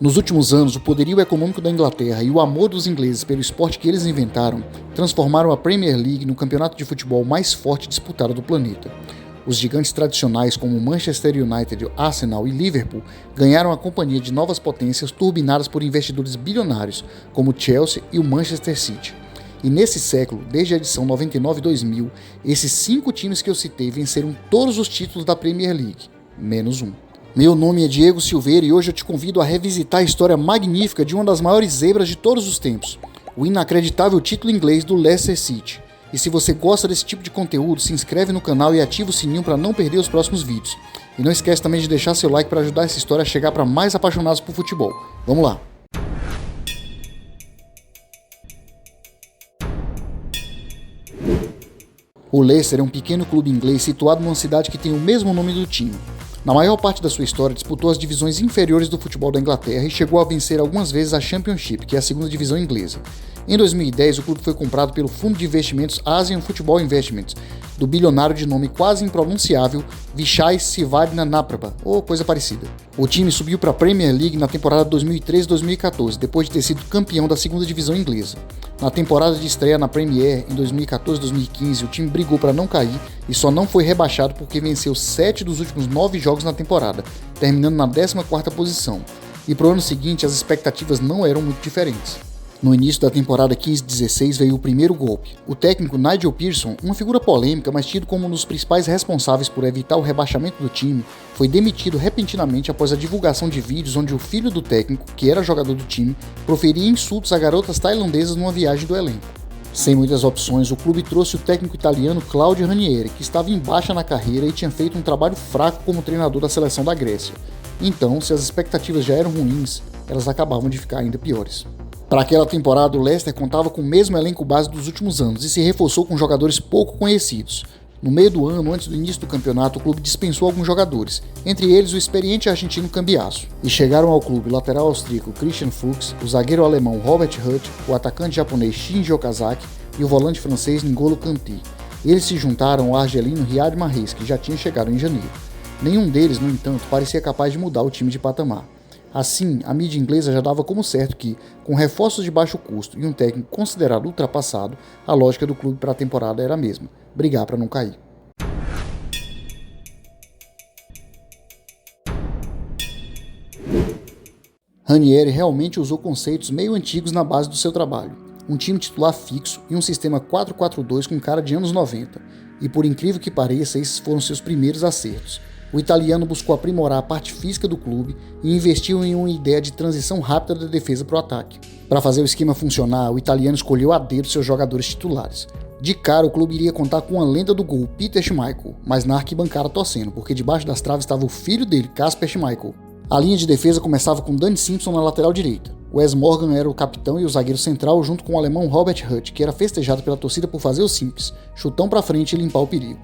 Nos últimos anos, o poderio econômico da Inglaterra e o amor dos ingleses pelo esporte que eles inventaram transformaram a Premier League no campeonato de futebol mais forte disputado do planeta. Os gigantes tradicionais como Manchester United, Arsenal e Liverpool ganharam a companhia de novas potências turbinadas por investidores bilionários como Chelsea e o Manchester City. E nesse século, desde a edição 99-2000, esses 5 times que eu citei venceram todos os títulos da Premier League, menos um. Meu nome é Diego Silveira e hoje eu te convido a revisitar a história magnífica de uma das maiores zebras de todos os tempos, o inacreditável título inglês do Leicester City. E se você gosta desse tipo de conteúdo, se inscreve no canal e ativa o sininho para não perder os próximos vídeos. E não esquece também de deixar seu like para ajudar essa história a chegar para mais apaixonados por futebol. Vamos lá! O Leicester é um pequeno clube inglês situado numa cidade que tem o mesmo nome do time. Na maior parte da sua história, disputou as divisões inferiores do futebol da Inglaterra e chegou a vencer algumas vezes a Championship, que é a segunda divisão inglesa. Em 2010, o clube foi comprado pelo fundo de investimentos Asian Football Investments, do bilionário de nome quase impronunciável Vijay Sivadhanabhadra, ou coisa parecida. O time subiu para a Premier League na temporada 2013-2014, depois de ter sido campeão da segunda divisão inglesa. Na temporada de estreia na Premier, em 2014-2015, o time brigou para não cair e só não foi rebaixado porque venceu 7 dos últimos 9 jogos na temporada, terminando na 14ª posição. E para o ano seguinte, as expectativas não eram muito diferentes. No início da temporada 15-16 veio o primeiro golpe. O técnico Nigel Pearson, uma figura polêmica, mas tido como um dos principais responsáveis por evitar o rebaixamento do time, foi demitido repentinamente após a divulgação de vídeos onde o filho do técnico, que era jogador do time, proferia insultos a garotas tailandesas numa viagem do elenco. Sem muitas opções, o clube trouxe o técnico italiano Claudio Ranieri, que estava em baixa na carreira e tinha feito um trabalho fraco como treinador da seleção da Grécia. Então, se as expectativas já eram ruins, elas acabavam de ficar ainda piores. Para aquela temporada, o Leicester contava com o mesmo elenco base dos últimos anos e se reforçou com jogadores pouco conhecidos. No meio do ano, antes do início do campeonato, o clube dispensou alguns jogadores, entre eles o experiente argentino Cambiasso. E chegaram ao clube o lateral austríaco Christian Fuchs, o zagueiro alemão Robert Huth, o atacante japonês Shinji Okazaki e o volante francês N'Golo Kanté. Eles se juntaram ao argelino Riyad Mahrez, que já tinha chegado em janeiro. Nenhum deles, no entanto, parecia capaz de mudar o time de patamar. Assim, a mídia inglesa já dava como certo que, com reforços de baixo custo e um técnico considerado ultrapassado, a lógica do clube para a temporada era a mesma: brigar para não cair. Ranieri realmente usou conceitos meio antigos na base do seu trabalho: um time titular fixo e um sistema 4-4-2 com cara de anos 90. E por incrível que pareça, esses foram seus primeiros acertos. O italiano buscou aprimorar a parte física do clube e investiu em uma ideia de transição rápida da defesa para o ataque. Para fazer o esquema funcionar, o italiano escolheu a dedo seus jogadores titulares. De cara, o clube iria contar com a lenda do gol, Peter Schmeichel, mas na arquibancada torcendo, porque debaixo das traves estava o filho dele, Kasper Schmeichel. A linha de defesa começava com Danny Simpson na lateral direita. Wes Morgan era o capitão e o zagueiro central, junto com o alemão Robert Huth, que era festejado pela torcida por fazer o simples, chutão para frente e limpar o perigo.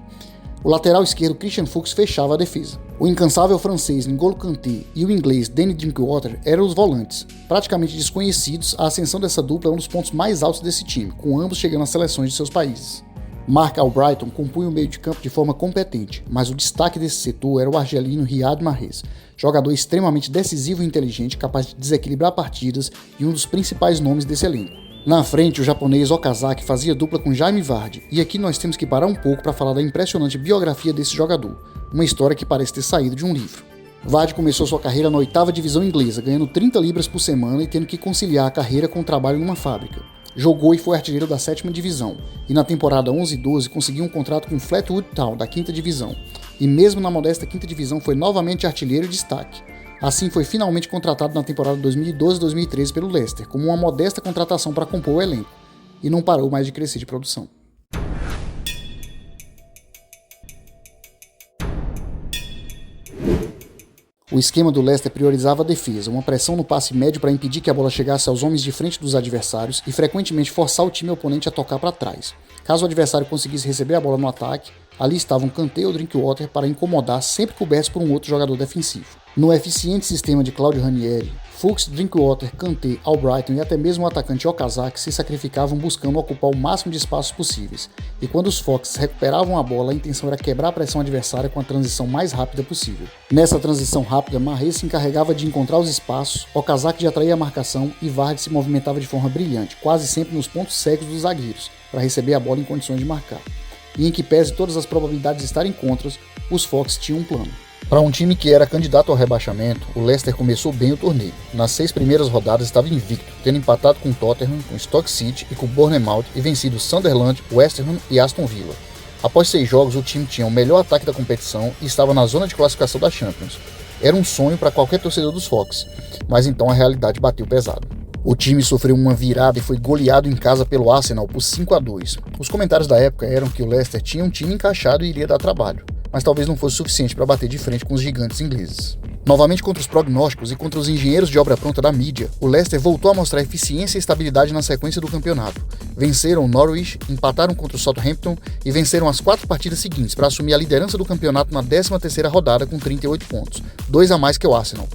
O lateral esquerdo Christian Fuchs fechava a defesa. O incansável francês N'Golo Kanté e o inglês Danny Drinkwater eram os volantes. Praticamente desconhecidos, a ascensão dessa dupla é um dos pontos mais altos desse time, com ambos chegando às seleções de seus países. Mark Albrighton compunha o meio de campo de forma competente, mas o destaque desse setor era o argelino Riyad Mahrez, jogador extremamente decisivo e inteligente, capaz de desequilibrar partidas e um dos principais nomes desse elenco. Na frente, o japonês Okazaki fazia dupla com Jamie Vardy, e aqui nós temos que parar um pouco para falar da impressionante biografia desse jogador, uma história que parece ter saído de um livro. Vardy começou sua carreira na 8ª divisão inglesa, ganhando 30 libras por semana e tendo que conciliar a carreira com o trabalho numa fábrica. Jogou e foi artilheiro da 7ª divisão, e na temporada 11-12 conseguiu um contrato com o Fleetwood Town, da 5ª divisão, e mesmo na modesta 5ª divisão foi novamente artilheiro e destaque. Assim foi finalmente contratado na temporada 2012-2013 pelo Leicester, como uma modesta contratação para compor o elenco, e não parou mais de crescer de produção. O esquema do Leicester priorizava a defesa, uma pressão no passe médio para impedir que a bola chegasse aos homens de frente dos adversários e frequentemente forçar o time oponente a tocar para trás. Caso o adversário conseguisse receber a bola no ataque, ali estavam Kanté ou Drinkwater para incomodar, sempre cobertos por um outro jogador defensivo. No eficiente sistema de Claudio Ranieri, Fuchs, Drinkwater, Kanté, Albrighton e até mesmo o atacante Okazaki se sacrificavam buscando ocupar o máximo de espaços possíveis, e quando os Fox recuperavam a bola, a intenção era quebrar a pressão adversária com a transição mais rápida possível. Nessa transição rápida, Mahrez se encarregava de encontrar os espaços, Okazaki de atrair a marcação e Vardy se movimentava de forma brilhante, quase sempre nos pontos cegos dos zagueiros, para receber a bola em condições de marcar. E em que pese todas as probabilidades estarem contras, os Fox tinham um plano. Para um time que era candidato ao rebaixamento, o Leicester começou bem o torneio. Nas 6 primeiras rodadas estava invicto, tendo empatado com Tottenham, com Stoke City e com Bournemouth e vencido Sunderland, West Ham e Aston Villa. Após 6 jogos, o time tinha o melhor ataque da competição e estava na zona de classificação da Champions. Era um sonho para qualquer torcedor dos Fox, mas então a realidade bateu pesado. O time sofreu uma virada e foi goleado em casa pelo Arsenal por 5-2. Os comentários da época eram que o Leicester tinha um time encaixado e iria dar trabalho, mas talvez não fosse suficiente para bater de frente com os gigantes ingleses. Novamente contra os prognósticos e contra os engenheiros de obra pronta da mídia, o Leicester voltou a mostrar eficiência e estabilidade na sequência do campeonato. Venceram o Norwich, empataram contra o Southampton e venceram as 4 partidas seguintes para assumir a liderança do campeonato na 13ª rodada com 38 pontos, 2 a mais que o Arsenal.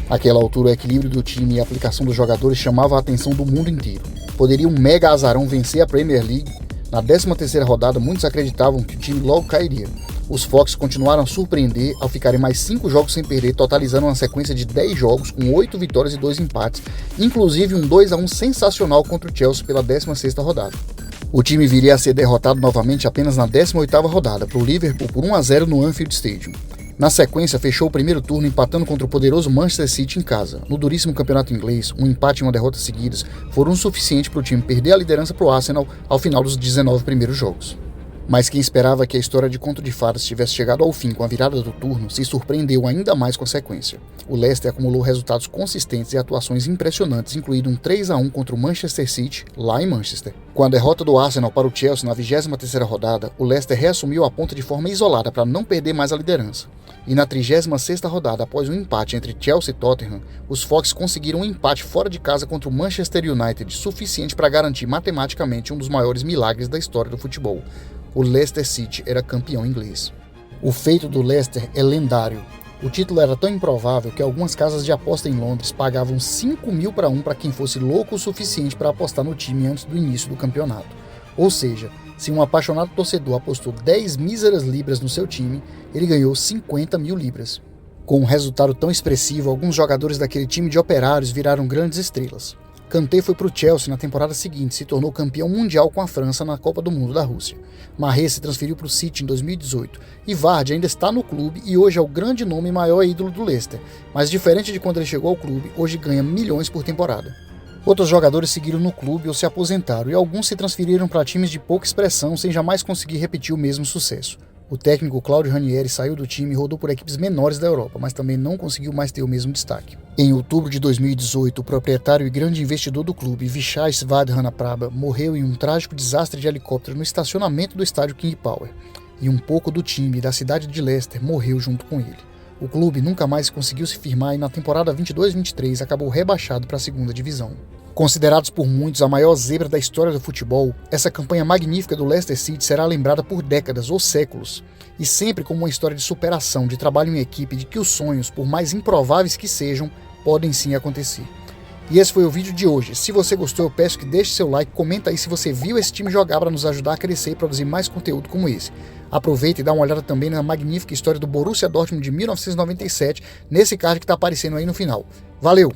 Àquela altura, o equilíbrio do time e a aplicação dos jogadores chamava a atenção do mundo inteiro. Poderia um mega azarão vencer a Premier League? Na 13ª rodada, muitos acreditavam que o time logo cairia. Os Fox continuaram a surpreender ao ficarem mais 5 jogos sem perder, totalizando uma sequência de 10 jogos com 8 vitórias e 2 empates, inclusive um 2-1 sensacional contra o Chelsea pela 16ª rodada. O time viria a ser derrotado novamente apenas na 18ª rodada, para o Liverpool por 1-0 no Anfield Stadium. Na sequência, fechou o primeiro turno empatando contra o poderoso Manchester City em casa. No duríssimo campeonato inglês, um empate e uma derrota seguidas foram o suficiente para o time perder a liderança para o Arsenal ao final dos 19 primeiros jogos. Mas quem esperava que a história de conto de fadas tivesse chegado ao fim com a virada do turno se surpreendeu ainda mais com a sequência. O Leicester acumulou resultados consistentes e atuações impressionantes, incluindo um 3-1 contra o Manchester City, lá em Manchester. Com a derrota do Arsenal para o Chelsea na 23ª rodada, o Leicester reassumiu a ponta de forma isolada para não perder mais a liderança. E na 36ª rodada, após um empate entre Chelsea e Tottenham, os Fox conseguiram um empate fora de casa contra o Manchester United, suficiente para garantir matematicamente um dos maiores milagres da história do futebol. O Leicester City era campeão inglês. O feito do Leicester é lendário. O título era tão improvável que algumas casas de aposta em Londres pagavam 5.000 para 1 para quem fosse louco o suficiente para apostar no time antes do início do campeonato. Ou seja, se um apaixonado torcedor apostou 10 míseras libras no seu time, ele ganhou 50.000 libras. Com um resultado tão expressivo, alguns jogadores daquele time de operários viraram grandes estrelas. Kanté foi para o Chelsea na temporada seguinte e se tornou campeão mundial com a França na Copa do Mundo da Rússia. Mahrez se transferiu para o City em 2018 e Vardy ainda está no clube e hoje é o grande nome e maior ídolo do Leicester, mas diferente de quando ele chegou ao clube, hoje ganha milhões por temporada. Outros jogadores seguiram no clube ou se aposentaram e alguns se transferiram para times de pouca expressão sem jamais conseguir repetir o mesmo sucesso. O técnico Claudio Ranieri saiu do time e rodou por equipes menores da Europa, mas também não conseguiu mais ter o mesmo destaque. Em outubro de 2018, o proprietário e grande investidor do clube, Vishal Svadhanaprabha, morreu em um trágico desastre de helicóptero no estacionamento do estádio King Power. E um pouco do time da cidade de Leicester morreu junto com ele. O clube nunca mais conseguiu se firmar e na temporada 22-23 acabou rebaixado para a 2ª divisão. Considerados por muitos a maior zebra da história do futebol, essa campanha magnífica do Leicester City será lembrada por décadas ou séculos, e sempre como uma história de superação, de trabalho em equipe, de que os sonhos, por mais improváveis que sejam, podem sim acontecer. E esse foi o vídeo de hoje. Se você gostou, eu peço que deixe seu like, comenta aí se você viu esse time jogar para nos ajudar a crescer e produzir mais conteúdo como esse. Aproveita e dá uma olhada também na magnífica história do Borussia Dortmund de 1997, nesse card que está aparecendo aí no final. Valeu!